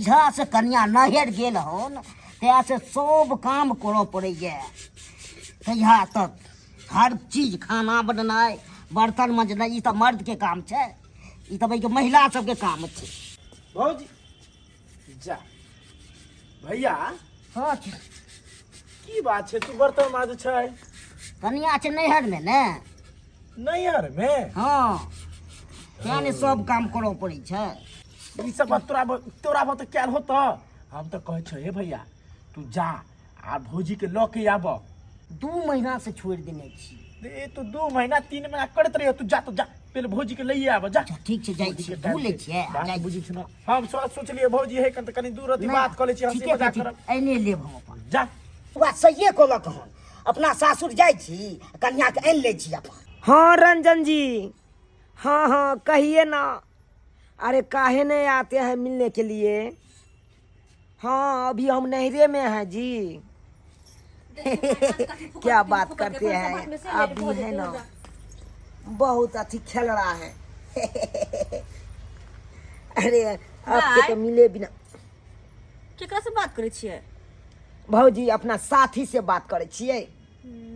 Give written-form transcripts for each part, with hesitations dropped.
जहाँ से कन्या नहर गेल हन तहाँ से सब काम करऽ पड़ैए। तहिया तक हर चीज खाना बननाइ बर्तन मजनाइ ई तो मर्द के काम छै, ई तो भाई महिला सबके काम छै। भौजी जा भैया हाँ की बात छै तू बर्तन माज छै कन्या छै नैहर में ने। नैहर में? हाँ क्या ने सब काम करऽ पड़ै छै। ई सब बात तोरा बात क्या होता। हम तो कहे छे हे भैया तू जा आ भौजी के ल के आब। 2 महीना से छोड़ देने छी। ए तू 2 महीना 3 महीना करत रहियो, तू जा तो जा पहले भौजी के लइए आब जा। ठीक छै जाई छी, भूले छियै जाई बुझी छ न। हम सोचलिए भौजी है कनी दूर रही बात कर ले छी, हंसी मजाक करब। एने लेब हम अपन जा बात सहिए कहलक हन। अपना सासुर जाई छी कन्या के आनि ले छी अपन। हाँ रंजन जी, हाँ हाँ कहिए ना। अरे काहे नहीं आते हैं मिलने के लिए? हाँ अभी हम नहरे में हैं जी। क्या बात करते हैं अभी है ना, बहुत अथी खेल रहा है। अरे आपके तो मिले बिना। केकरा से बात करे छियै? भौजी अपना साथी से बात करे छियै।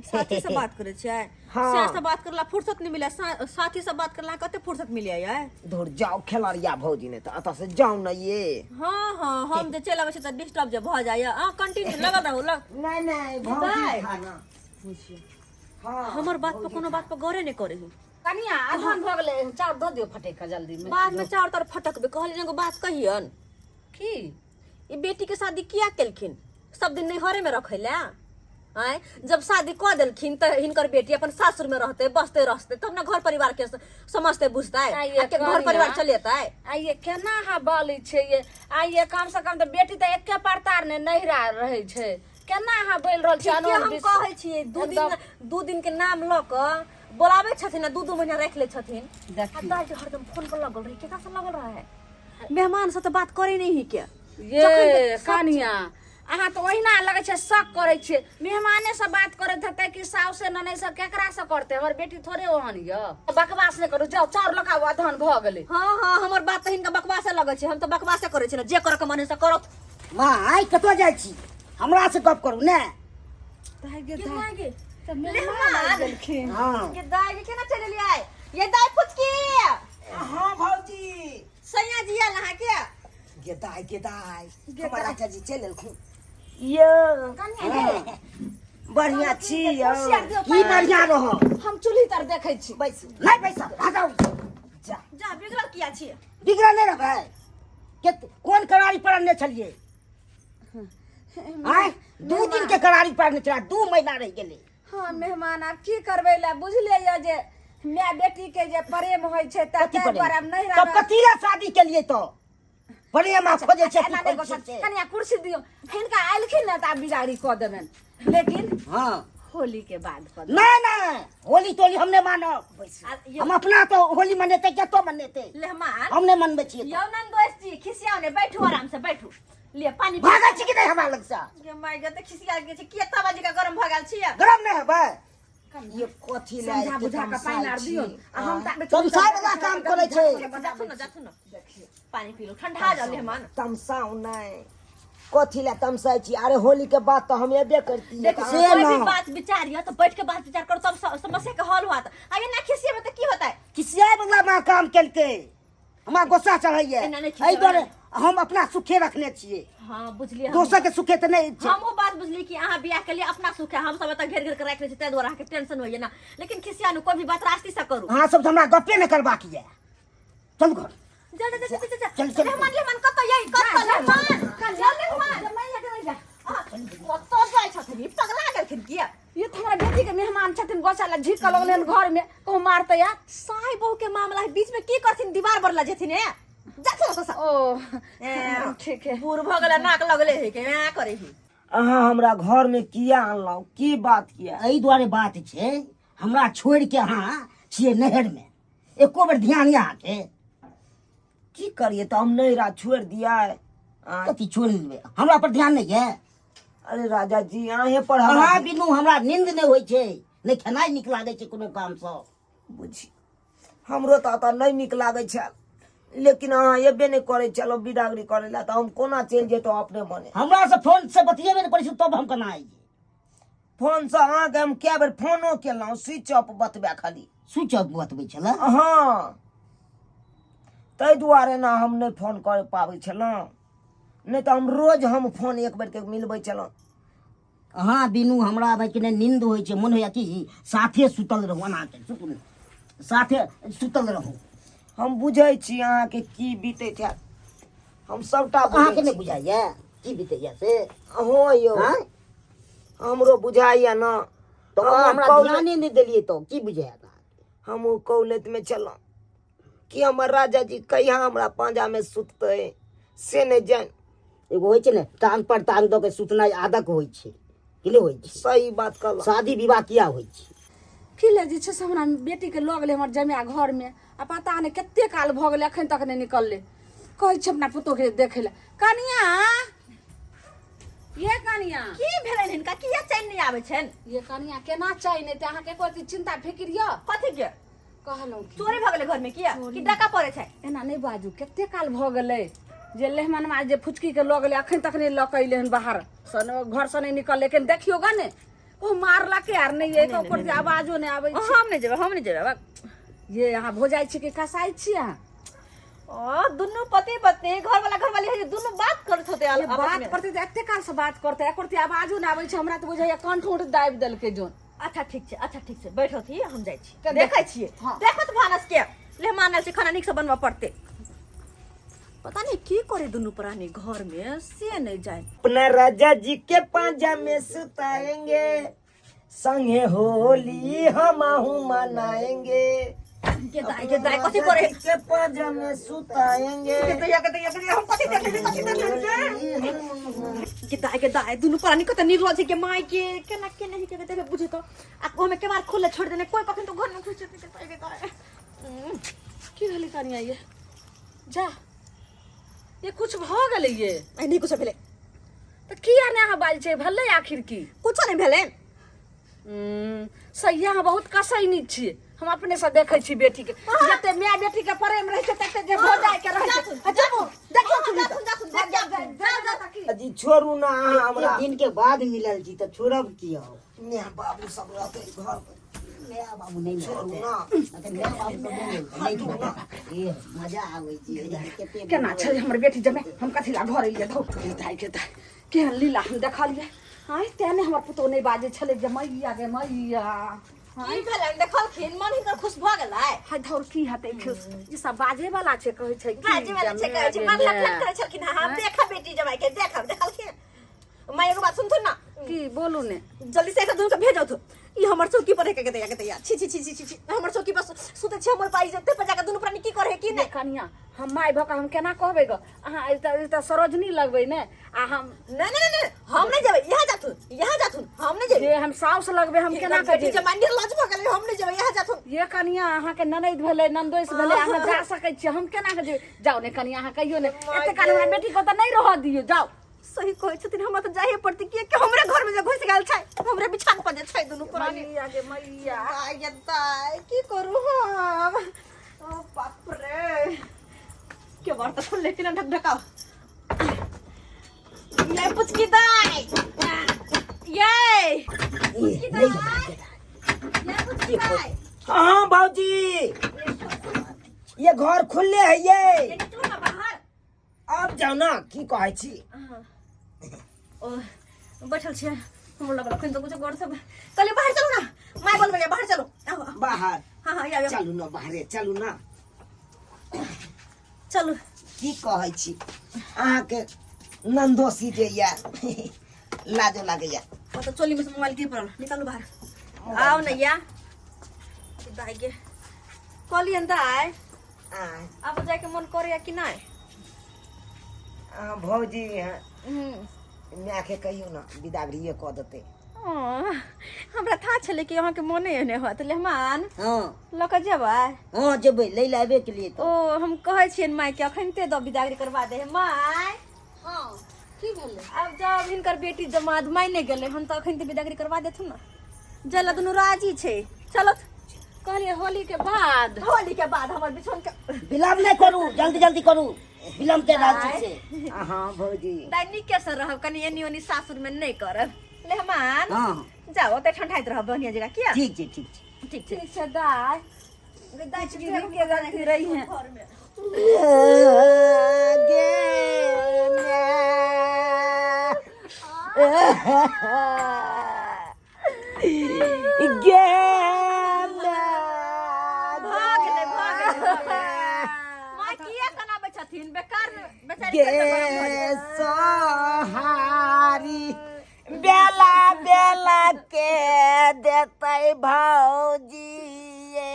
साथी से बात करे छियै? हाँ। से बात करला फुर्सत नहीं मिले, साथी से बात करला कते फुर्सत मिले है? दूर जाओ खेलरिया भौजी ने तो अतः से जाओ ना ये। हाँ हाँ हम जे चल आवे छी त डिस्टर्ब जे भ जाय। कंटिन्यू लगल रहू लग। नहीं दाय। भौजी खाना। हाँ हमर बात पे कोनो बात पे गौरे नहीं करे हूं। कन्या अधन भ गेलै, चाउर दऽ दियौ फटेक के जल्दी में। बाद में चार तर फटकबे। कहली एगो बात कहियन की ई बेटी के शादी किया केलखिन? सब दिन नैहरे में रखैला आय? जब शादी क देलखिन त हिनकर बेटी अपन सासुर में रहते बसते रहते तब ना घर परिवार के समझते बुझते के घर परिवार चलेता है। आइए केना हा बाली छै ये? आइए कम से कम तो बेटी तो एके परतार ने नहिरा रहे छै, केना हा बैल रहल छै? हम कहै छियै 2 दिन के नाम ल क बोलावे छथिन, 2 महीना रख ले छथिन। दाई जो हरदम फोन पर लगल रही, केकरा से लगल रहा है? मेहमान से तो बात करे नहीं ही के। ये कनिया अहाँ तो ओहिना लगे छै शक करे छै। मेहमाने से बात करत हते कि साउ से ननै से केकरा से करते? हमर बेटी थोड़े ओहन य। बकवास ने करू, जाओ चाउर लगा अधन भ गेलै। हां हां हमर बात हिनका बकवासे लगे छै। हम तो बकवासे करे छी ना, जे करे के मन से करत। मां आई कतो जाई छी, हमरा से गप करू ने। दाई तो मेहमान आ गेलखिन। हां के दाई के केना चले लिया? ये दाई पुचकी हाँ भौजी। सैया जी आला है के? के दाई हमारा चाची चलल खूब। ये बढ़िया छी यो। की बढ़िया रहो। हम चूल्ही तर देखै छी। बैस नहीं बैसा भागो जा। जा बिगड़ल किया छी? बिगड़ा नहीं रहे के कौन करारी पड़ने चलिए? आय 2 दिन के करारी पड़ने चला, 2 महीना रह गेले। हाँ मेहमान आब की करबै ला बुझले य जे माय बेटी के जे प्रेम होय छै त कथी पर पड़े? अब नहीं तब रहा। कथीला शादी के लिए तो प्रेम आ खोजे छै एना देखो कनिया कुर्सी दियो। हिनका आइलखिन न त आब बिगाड़ी क देबन, लेकिन हां होली के बाद क देबन। नहीं होली तोली हमने मानो। हम अपना तो होली मनेते क्या तो मनेते मेहमान हमने मनबे छिए। यौ नंदोस जी खिसियाओ ने, बैठो आराम से बैठो। ले पानी पी। भागा छी कि नहीं हमरा लग से? ये माय गे त खिसिया गे छी, केता बाजी का गरम भ गेल छी। गरम नहीं है ये कथी ला समझा बुझा के पानी आर दियो। आ हम त तमसा वाला काम करे छै। जा सुन पानी पी लो, ठंडा जा मेहमान। तमसाऊ नहीं कथी ला तमसाई छी? अरे होली के बाद तो हम एबे करती है। देखो कोई भी बात विचारियो तो बैठ के बात विचार करो, तब समस्या का हल होता। अगर ना खिसिया में तो की होता है? किसिया वाला में काम केलके हमरा गुस्सा चढ़ैए। एना नहीं खिसिया एहि बारे हम अपना सुखे रखने छिए, हां बुझलिए। दोसर के सुखे त नहीं छै। हम वो बात बुझली कि अहाँ बियाह के लिए अपना सुख है, हम सब त घेर घेर के रख ले छी, ते द्वारा के टेंशन होइए ना। लेकिन खिसिया न कोई भी बात रास्ते से करू। हां सब हमरा गप्पे न करबा की है। चल घर जा जा जा जा चल। मेहमान कत यही कत मेहमान चल मेहमान कत जाय छथिन? पगला गेलखिन किया? ये तो हमारा बेटी के मेहमान छथिन, गोसाला झिक लगलन घर में कहूं मारते या। साई बहू के मामला है, बीच में की करथिन? दीवार पर ला जेथिन है। जा तो सा ओ ठीक है। बूढ़ भ गेला, नाक लगले है के ना करे ही। अहाँ हमरा घर में किया आनलौ? की बात किया? एहि द्वारे बात छै हमरा छोड़ के अहाँ छिए नहर में, एको बेर ध्यान यहाँ के की करिए तो हम नहीं रा छोड़ दिया है। कथी छोड़ देबे? हमरा पर ध्यान नहीं है। अरे राजा जी अहे पर अहाँ बिनु हमरा नींद नहीं होय छै, नहीं खेनाई निक लागे छै कोनो काम से। बुझी हमरो तो अत नहीं निक लागे छै, लेकिन अहाँ एबे नहीं करे चलो बिदागरी करे ला तो हम कोना चल जेतो अपने मने। हमरा से फोन से बतियेबे नहीं करै छी तब हम केना आइए। फोन से अहाँके हम कए बेर फोनो केलहुँ स्विच ऑफ बतबे खाली। स्विच ऑफ बतबै छला। हाँ ताहि दुआरे ना हम नहीं फोन कर पाबै छलहुँ, नहीं तो हम रोज हम फोन एक बेर के मिलबै छलहुँ। हाँ बिनु हमरा भाई कि नींद होइ छै, मन होइया कि साथे सुतल रहू, अना के सुतू साथे सुतल रहू। हम बुझै छी अहाँके की बीतैत हैत, हम सबटा अहाँके बुझै नहीं छी। बुझाइया की बीतैया से। हाँ यौ हाँ? हमरो बुझाइया ना। तो हम हमरा ध्याने नहीं देलिए तो की बुझाया। हम कौलत में चलहुँ कि हमर राजा जी कहिया हमरा पांजा में सुततै से नहीं जान। एगो होइ छै ने टांग पर टांग दऽ के सुतनाइ आदत होइ छै, कि नहीं होइ छै। सही बात कहलहुँ। शादी विवाह किया होइ छै। की ले जे छै से हमरा बेटी के लऽ गेलै हमर जमाय घर में, आ पता नहीं कते काल भऽ गेलै अखन तक नहीं निकललै। कहै छै अपना पुतोह के देखे ले। कनिया ये कनिया की भेलै हिनका किया चैन नहीं आबै छन। ये कनिया केना चाही नहीं ते अहाँ के कोई चिंता फिक्र य कथि के कहलहुँ कि चोरी भ गेलै घर में किया कि डका पड़े छै। एना नहीं बाजू, कते काल भऽ गेलै जे लेहमनमा जे फुचकी के लऽ गेलै अखन तक नहीं लऽ के अइलै हन बाहर सन, घर से नहीं निकल। लेकिन देखियो गा ने ओ मारला के यार नहीं है, ऊपर से आवाजो नहीं आबै छै। हम नहीं जेबै। ये यहाँ भोजाई छी कि कसाई छी अहाँ? ओ दुनु पति पत्नी घर वाली है दुनु बात करत होते ये बात करते तो एते काल से बात करते एकोरती आवाजो नहीं आबै छै। हमरा तो बुझाइया कंठ उठ दाबि देलकै जोन। अच्छा ठीक छै बैठो थी हम जाइ छी के देखै छियै। हाँ। देखो तो भानस के लेहमान से खाना नीक से बनवा पड़ते। पता नहीं की करे दुनु प्राणी घर में से नहीं जाए। अपना राजा जी के पांजा में सुताएंगे, संगे होली हम मनाएंगे। के दाई कथि करे के पांजा में सुताएंगे। हम कथि देख के दाई दुनु प्राणी कत निर्लज के माई के केना के नहीं के देखे बुझे तो आ को में के बार खोले छोड़ देने कोई कखन तो घर में घुस जाते के दाई। की भेलै कनिया ये जा ये कुछ भ गेलै ये नहीं कुछ भेले तो किया ने अहाँ बाज छै भले आखिर की कुछ नहीं भेले। सही अहाँ बहुत कसैनी छियै। हम अपने से देखै छी बेटी के जते माय बेटी के प्रेम रहै छै तते जे भोजाई के रहै छै। जाबो देखो छी जी छोड़ू ना अहाँ हमरा। दिन के बाद मिलल छी तो छोड़ब की हो। ने बाबू सब रहते घर पर। नया बाबू नहीं छोड़ू मिलते। ना। नया बाबू सब नहीं मिलते। ये मजा आवे छै केते केना छै हमर बेटी जमे हम कथि ला घर एलियै धौ दाई के दाई केहन लीला हम देखलियै। हाय तेने हमर पुतौ नहीं बाजे छले जे मैया गे मैया। की भेलै देखलखिन मन हिनकर खुश भ गेलै। हाय धौर की हते ई सब बाजे वाला छै कहै छै की बाजी वाला छै कहै छै मन लख करे छलखिन। हम देखा बेटी जमाई के देखलखिन। मैं एगो बात सुनथुन ना की बोलू ने जल्दी से एक दुनु के भेजौ थु। ई हमर चौकी पर के दैया छी छी छी छी छी हमर चौकी पर सुते छै हमर पाई जते पे जाके दुनु प्राणी की करे की ने नहीं। कनिया हम माय भक हम केना कहबै ग अहाँ त सरोजनी लगबै ने आ हम नहीं हम नहीं जेबै यहाँ जाथुन हम नहीं जेबै। जे हम साउस लगबै हम केना बेटी कहबै जमाई निर्लज भ गेलै हम नहीं जेबै यहाँ जाथुन। ये कनिया अहाँ के ननद भेलै नंदोइस भेलै अहाँ जा सकै छी हम केना के जाओ ने कनिया अहाँ कहियो ने एते काल हमरा बेटी को त नहीं रह दियो जाओ। सही कहै छथिन हमरा त जाहे पड़ती कि हमरे घर में जे घुस गेल छै हमरे बिछान पर जे छै दुनु प्राणी। मैया गे मैया दाई दाई की करू हम। ओ बाप रे के बार त खुले कि ना ढकढकाओ। ये पुचकी दाई ये पुचकी दाई हाँ भाजी ये घर खुले है ये। ये निकलो ना बाहर। अब जाओ ना की कहै छी। ओ बैठल छियै हम लगल अखन तो कुछ गौर से चलिए बाहर चलो ना मैं बोलबे बाहर चलो। आओ बाहर हां हां या चलू ना बाहरे चलू ना। चलो की कहै छी अहाँके नंदोसी जे या लाजो लागैया। वो तो चोली में से मोबाइल गिर पड़ल निकालो बाहर। आओ नैया दाई के कहलियन दाई अब जाके मन करे कि नहीं। भौजी माय के कहियो ना बिदागरिये कऽ देतै। हमरा था छले कि अहाँ के मने एने होत लेहमान हां लक जेबै। हां जेबै ले लाबे के लिए तो। ओ हम कहै छियन माय के अखनते द बिदागरी करवा दे माय। हां की भेलै अब जब हिनकर बेटी जमात मायने गेले हम तो अखनते बिदागरी करवा देथुन ना। जला दुनु राजी छै चलो कहलिए होली के बाद होली के बाद हमर बिछौन के विलम्ब नहीं करू, जल्दी जल्दी करू, विलम्ब के राज से। हाँ भौजी। दैनिक कैसे रहब कनी एनी ओनी सासुर में नहीं करब मेहमान। हाँ जाओ ते ठंडाइत रहब बनिया जगह किया। ठीक छै ठीक छै। ठीक छै ठीक से दाय दाई के रखी रही हैं। भाग ले मां किया कनाबै छथिन बेकार बेचारी गे कैसे गरम भऽ सोहारी बेला बेला के देते भौजी ये।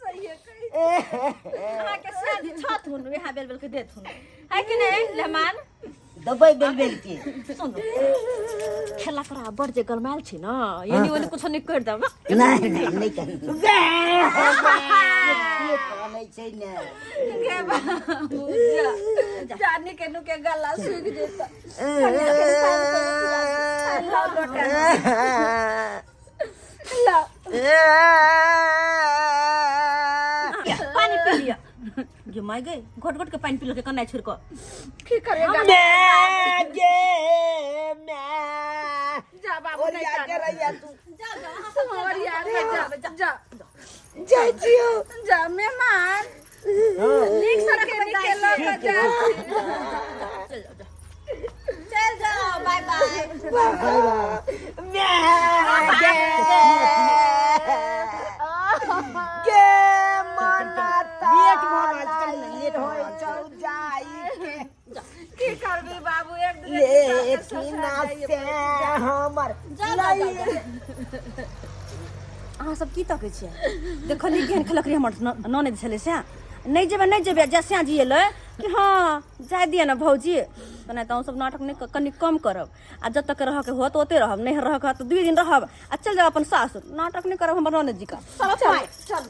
सही है अहाँ के शादी छथुन यहाँ बेल बेल के देथुन है कि नहीं मेहमान। दबाई बेल बेल के सुन खेला करा बड़ जे गरमायल छी ना एनी ओनी कुछ नहीं कर देब नहीं नहीं नहीं करू। नहीं छै ने। जानी के नु के गला सूख जेता। पानी पी लिया जो माय गए घोट घोट के पानी पी लो के कन्ना छिड़को की करेगा जा बाबू नहीं जा जा और यार जा जय जियो जा मेहमान नीक से के निकलो के जा चल जाओ बाय बाय के मनता लेट भऽ रहल छै, लेट भऽ रहल छै। चल जाई के की करबी बाबू एक दिन लेकिन से हमर अहाँ सब की तकै छियै देखो नी केहन खलकरी हमर ननद छलै से नहीं जेबे जैसे जी एलै कि हाँ जाय दिए ना भौजी कने तो सब नाटक नहीं कनी कम करब आ जब तक रह के होत ओते रहब नहीं रह के तो 2 दिन रहब आ चल जाब अपन सासुर नाटक नहीं करब हमर ननद जी का चल